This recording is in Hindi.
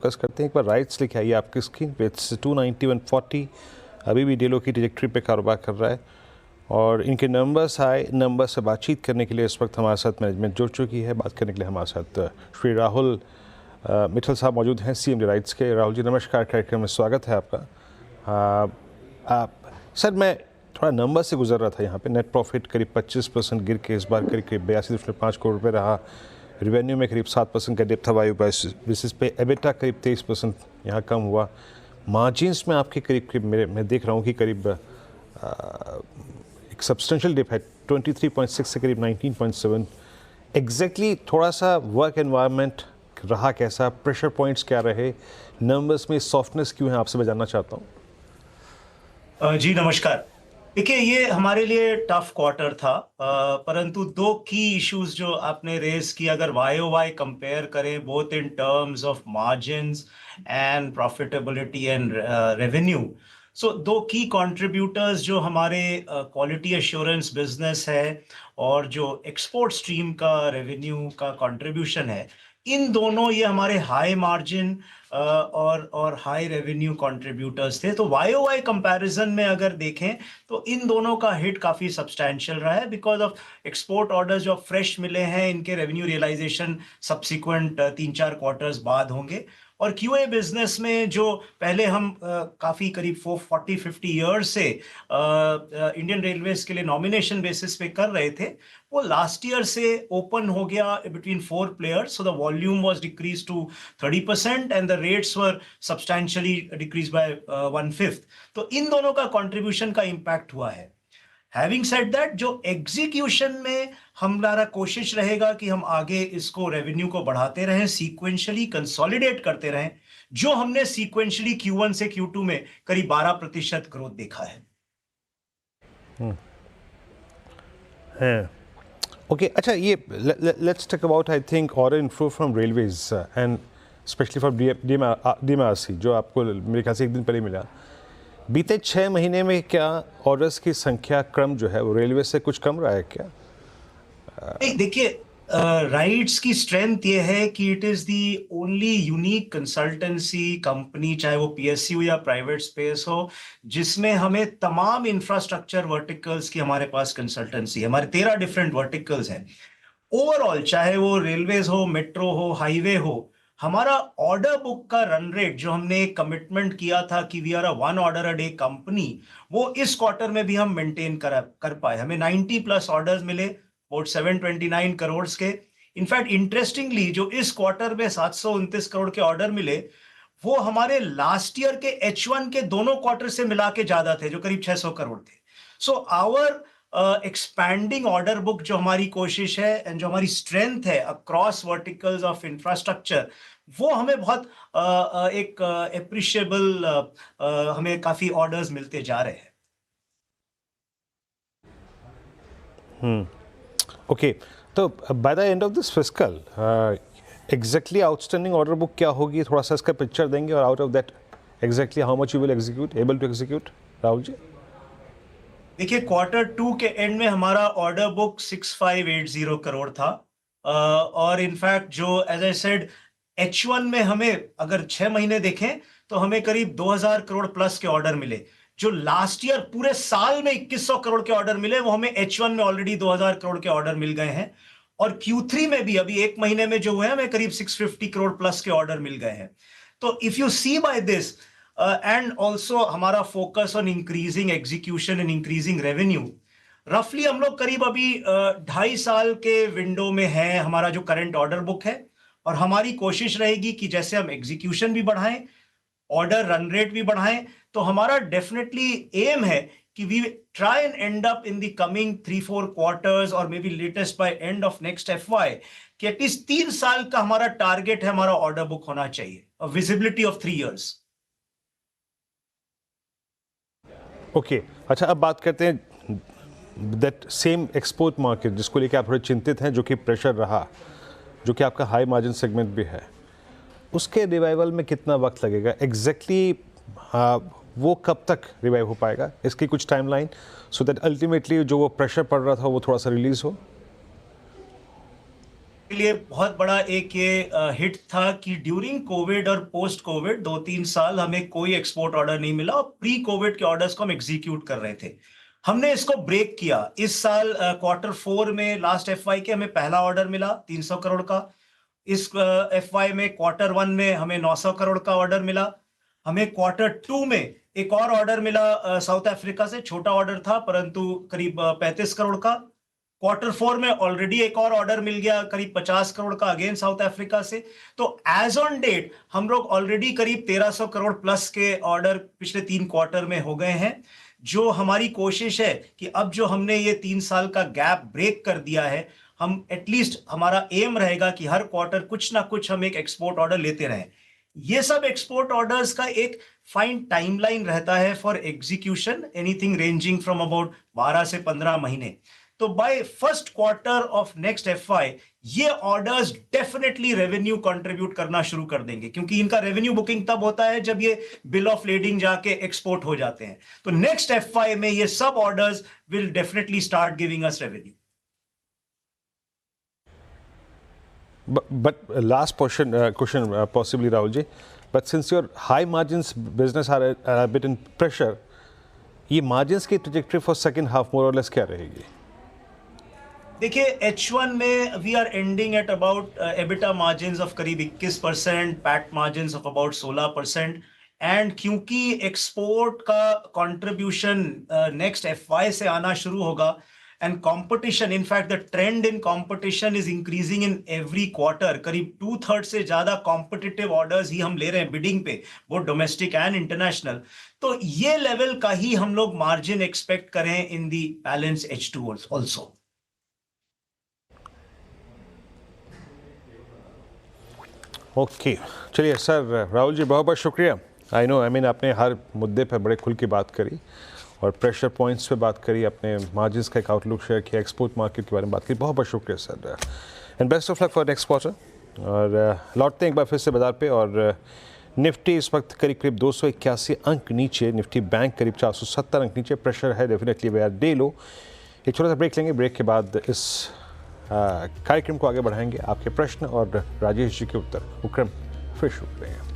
फोकस करते हैं। एक बार राइट्स लिखे आइए आपकी स्क्रीन पे। इट्स 291.40 अभी भी डेलो की ट्रैजेक्टरी पे कारोबार कर रहा है और इनके नंबर्स आए। नंबर से बातचीत करने के लिए इस वक्त हमारे साथ मैनेजमेंट जुड़ चुकी है। बात करने के लिए हमारे साथ श्री राहुल मित्तल साहब मौजूद हैं, सीएमडी राइट्स के। राहुल जी नमस्कार, कार्यक्रम में स्वागत है आपका। सर मैं थोड़ा नंबर से गुजर रहा था यहाँ पे। नेट प्रॉफिट करीब 25% गिर के इस बार करीब 82.5 करोड़ रुपये रहा। रिवेन्यू में करीब 7% का डिप था वायु बेसिस पे। एबिटा करीब 23% यहाँ कम हुआ। मार्जिन्स में आपके करीब मैं देख रहा हूँ कि करीब एक सब्सटेंशियल डिप है, 23.6 से करीब 19.7। एग्जैक्टली थोड़ा सा वर्क एनवायरनमेंट रहा कैसा, प्रेशर पॉइंट्स क्या रहे, नंबर्स में सॉफ्टनेस क्यों है, आपसे मैं जानना चाहता हूँ। जी नमस्कार। देखिए ये हमारे लिए टफ क्वार्टर था, परंतु दो की इश्यूज जो आपने रेज की, अगर वाई कंपेयर करें both in terms of margins and profitability and revenue, so दो की कंट्रीब्यूटर्स जो हमारे क्वालिटी एश्योरेंस बिजनेस है और जो एक्सपोर्ट स्ट्रीम का रेवेन्यू का कंट्रीब्यूशन है, इन दोनों ये हमारे हाई मार्जिन और हाई रेवेन्यू कंट्रीब्यूटर्स थे। तो वाई कंपैरिजन में अगर देखें तो इन दोनों का हिट काफी सब्सटैंशियल रहा है बिकॉज ऑफ एक्सपोर्ट ऑर्डर्स जो फ्रेश मिले हैं, इनके रेवेन्यू रियलाइजेशन सब्सिक्वेंट 3-4 क्वार्टर्स बाद होंगे। और क्यूए बिजनेस में जो पहले हम काफी करीब 40-50 ईयर्स से इंडियन रेलवेज के लिए नॉमिनेशन बेसिस पे कर रहे थे, वो लास्ट ईयर से ओपन हो गया between 4 players, so the volume was decrease to 30% and the rates were substantially decrease by 1/5। तो इन दोनों का कंट्रीब्यूशन का इंपैक्ट हुआ है। हैविंग सेड दैट, जो एग्जीक्यूशन में हमारा कोशिश रहेगा कि हम आगे इसको रेवेन्यू को बढ़ाते रहें, सीक्वेंशियली कंसोलिडेट करते रहें, जो हमने सीक्वेंशियली Q1 से Q2 में करीब 12% ग्रोथ देखा है। ओके, अच्छा ये let's talk about I think order inflow from railways and specially for DMRC जो आपको मेरे ख्याल से एक दिन पहले मिला। बीते 6 महीने में क्या ऑर्डर्स की संख्या क्रम जो है वो रेलवे से कुछ कम रहा है क्या? देखिए राइट्स की स्ट्रेंथ ये है कि it is the only unique consultancy company, चाहे वो PSU या प्राइवेट स्पेस हो, जिसमें हमें तमाम इंफ्रास्ट्रक्चर वर्टिकल्स की हमारे पास कंसल्टेंसी है। हमारे 13 डिफरेंट वर्टिकल्स हैं। ओवरऑल चाहे वो रेलवेज हो, मेट्रो हो, हाईवे हो, हमारा ऑर्डर बुक का रन रेट जो हमने कमिटमेंट किया था कि we are a 1 order a day company, वो इस क्वार्टर में भी हम मेंटेन कर पाए। हमें 90+ ऑर्डर्स मिले, अबाउट 729 करोड़ के। इनफैक्ट इंटरेस्टिंगली जो इस क्वार्टर में 729 करोड़ के ऑर्डर मिले, वो हमारे लास्ट ईयर के H1 के दोनों क्वार्टर से मिला के ज्यादा थे, जो करीब 600 करोड़ थे। So our expanding order book, जो हमारी कोशिश है एंड जो हमारी स्ट्रेंथ है अक्रॉस वर्टिकल्स ऑफ इंफ्रास्ट्रक्चर, वो हमें बहुत एक एप्रिशिएबल हमें काफी ऑर्डर्स मिलते जा रहे हैं। ओके, तो by the end of this fiscal exactly outstanding order book क्या होगी, थोड़ा सा इसका पिक्चर देंगे, और out of that exactly how much you will execute, able to execute, Rahul ji? देखिए Q2 के एंड में हमारा ऑर्डर बुक 6580 करोड़ था, और इनफैक्ट जो एज आई सेड H1 में हमें अगर 6 महीने देखें तो हमें करीब 2000 करोड़ प्लस के ऑर्डर मिले। जो लास्ट ईयर पूरे साल में 2100 करोड़ के ऑर्डर मिले, वो हमें H1 में ऑलरेडी 2000 करोड़ के ऑर्डर मिल गए हैं। और Q3 में भी अभी एक महीने में जो हुए हैं, हमें करीब 650 करोड़ प्लस के ऑर्डर मिल गए हैं। तो if you see by this end also हमारा focus on increasing execution and increasing revenue, रफली हम लोग करीब अभी 2.5 साल के विंडो में है हमारा जो करंट ऑर्डर बुक है। और हमारी कोशिश रहेगी कि जैसे हम एग्जीक्यूशन भी बढ़ाएं, ऑर्डर रन रेट भी बढ़ाएं, तो हमारा डेफिनेटली एम है कि we try and end up in the coming 3-4 quarters और maybe latest by end of next FY कि एटलीस्ट 3 साल का हमारा टारगेट है, हमारा ऑर्डर बुक होना चाहिए, विजिबिलिटी ऑफ 3 years। ओके, अच्छा अब बात करते हैं दैट सेम एक्सपोर्ट मार्केट जिसको लेकर आप थोड़े चिंतित हैं, जो कि प्रेशर रहा, जो कि आपका हाई मार्जिन सेगमेंट भी है। उसके रिवाइवल में कितना वक्त लगेगा एग्जैक्टली? वो कब तक रिवाइव हो पाएगा, इसकी कुछ टाइमलाइन, सो दैट अल्टीमेटली जो वो प्रेशर पड़ रहा था वो थोड़ा सा रिलीज हो? के लिए बहुत बड़ा एक ये हिट था कि ड्यूरिंग कोविड और पोस्ट कोविड 2-3 साल हमें कोई एक्सपोर्ट ऑर्डर नहीं मिला और प्री कोविड के ऑर्डर्स को हम एग्जीक्यूट कर रहे थे। हमने इसको ब्रेक किया इस साल Q4 में लास्ट एफवाई के हमें पहला ऑर्डर मिला 300 करोड़ का। इस एफवाई में Q1 में हमें 900 करोड़ का ऑर्डर मिला। हमें Q2 में एक और ऑर्डर मिला साउथ अफ्रीका से, छोटा ऑर्डर था परंतु करीब 35 करोड़ का। Q4 में ऑलरेडी एक और ऑर्डर मिल गया करीब 50 करोड़ का अगेन साउथ अफ्रीका से। तो एज ऑन डेट हम लोग ऑलरेडी करीब 1300 करोड़ प्लस के ऑर्डर पिछले 3 क्वार्टर में हो गए हैं। जो हमारी कोशिश है कि अब जो हमने ये 3 साल का गैप ब्रेक कर दिया है, हम एटलीस्ट हमारा एम रहेगा कि हर क्वार्टर कुछ ना कुछ हम एक एक्सपोर्ट ऑर्डर लेते रहें। ये सब एक्सपोर्ट ऑर्डर्स का एक फाइन टाइमलाइन रहता है for execution, anything ranging from about 12 से 15 महीने। तो by first quarter of next FY ये ऑर्डर्स डेफिनेटली रेवेन्यू कंट्रीब्यूट करना शुरू कर देंगे, क्योंकि इनका रेवेन्यू बुकिंग तब होता है जब ये बिल ऑफ लेडिंग जाके एक्सपोर्ट हो जाते हैं। तो नेक्स्ट एफवाई में ये सब orders will definitely start giving us revenue. But last question, possibly Rahul ji, but since your high margins business are a bit in pressure, ये margins की trajectory for second half more or less क्या रहेगी? देखिए H1 में we are ending at about EBITDA margins of करीब 21%, PAT margins of about 16%। And क्योंकि एक्सपोर्ट का कंट्रीब्यूशन नेक्स्ट एफवाई से आना शुरू होगा and competition, in fact the trend in competition is increasing in every quarter. करीब 2/3 से ज्यादा कॉम्पिटिटिव ऑर्डर्स ही हम ले रहे हैं बिडिंग पे, बोथ डोमेस्टिक एंड इंटरनेशनल। तो ये लेवल का ही हम लोग मार्जिन एक्सपेक्ट करें in the balance H2 also. Okay चलिए सर, राहुल जी बहुत बहुत शुक्रिया। आई नो आपने हर मुद्दे पर बड़े खुल की बात करी और प्रेशर पॉइंट्स पे बात करी, अपने मार्जिन्स का एक आउटलुक शेयर किया, एक्सपोर्ट मार्केट के बारे में बात की। बहुत बहुत शुक्रिया sir, and best of luck for next quarter. और लौटते हैं एक बार फिर से बाजार पे, और निफ्टी इस वक्त करीब 281 अंक नीचे, निफ्टी बैंक करीब 470 अंक नीचे। प्रेशर है डेफिनेटली वे आर डे लो। एक छोटा सा ब्रेक लेंगे, ब्रेक के बाद इस कार्यक्रम को आगे बढ़ाएंगे। आपके प्रश्न और राजेश जी के उत्तर विक्रम फिर शुरू करेंगे।